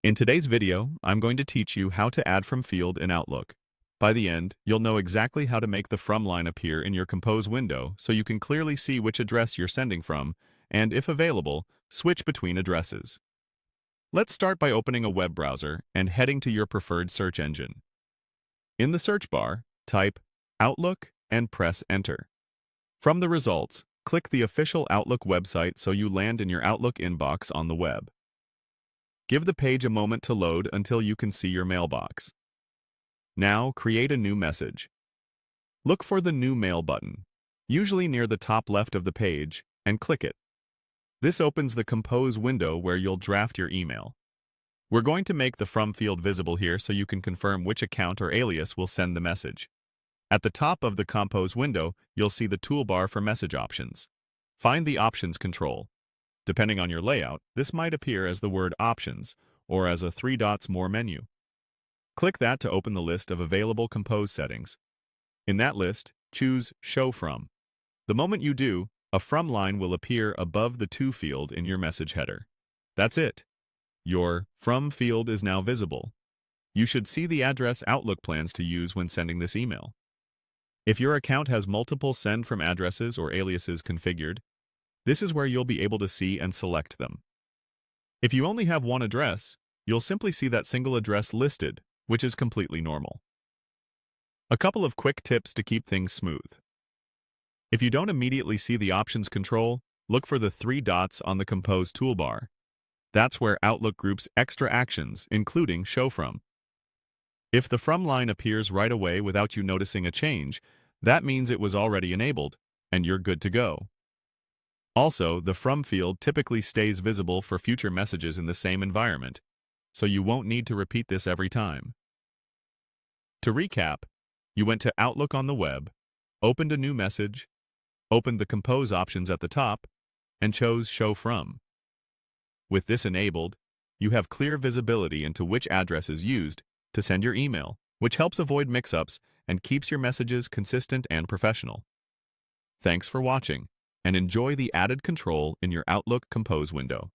In today's video, I'm going to teach you how to add from field in Outlook. By the end, you'll know exactly how to make the from line appear in your Compose window so you can clearly see which address you're sending from, and if available, switch between addresses. Let's start by opening a web browser and heading to your preferred search engine. In the search bar, type Outlook and press Enter. From the results, click the official Outlook website so you land in your Outlook inbox on the web. Give the page a moment to load until you can see your mailbox. Now, create a new message. Look for the New Mail button, usually near the top left of the page, and click it. This opens the Compose window where you'll draft your email. We're going to make the From field visible here so you can confirm which account or alias will send the message. At the top of the Compose window, you'll see the toolbar for message options. Find the Options control. Depending on your layout, this might appear as the word Options or as a 3 dots more menu. Click that to open the list of available Compose settings. In that list, choose Show From. The moment you do, a From line will appear above the To field in your message header. That's it. Your From field is now visible. You should see the address Outlook plans to use when sending this email. If your account has multiple Send From addresses or aliases configured, this is where you'll be able to see and select them. If you only have one address, you'll simply see that single address listed, which is completely normal. A couple of quick tips to keep things smooth. If you don't immediately see the Options control, look for the 3 dots on the Compose toolbar. That's where Outlook groups extra actions, including Show From. If the From line appears right away without you noticing a change, that means it was already enabled, and you're good to go. Also, the From field typically stays visible for future messages in the same environment, so you won't need to repeat this every time. To recap, you went to Outlook on the web, opened a new message, opened the Compose options at the top, and chose Show From. With this enabled, you have clear visibility into which address is used to send your email, which helps avoid mix-ups and keeps your messages consistent and professional. Thanks for watching, and enjoy the added control in your Outlook Compose window.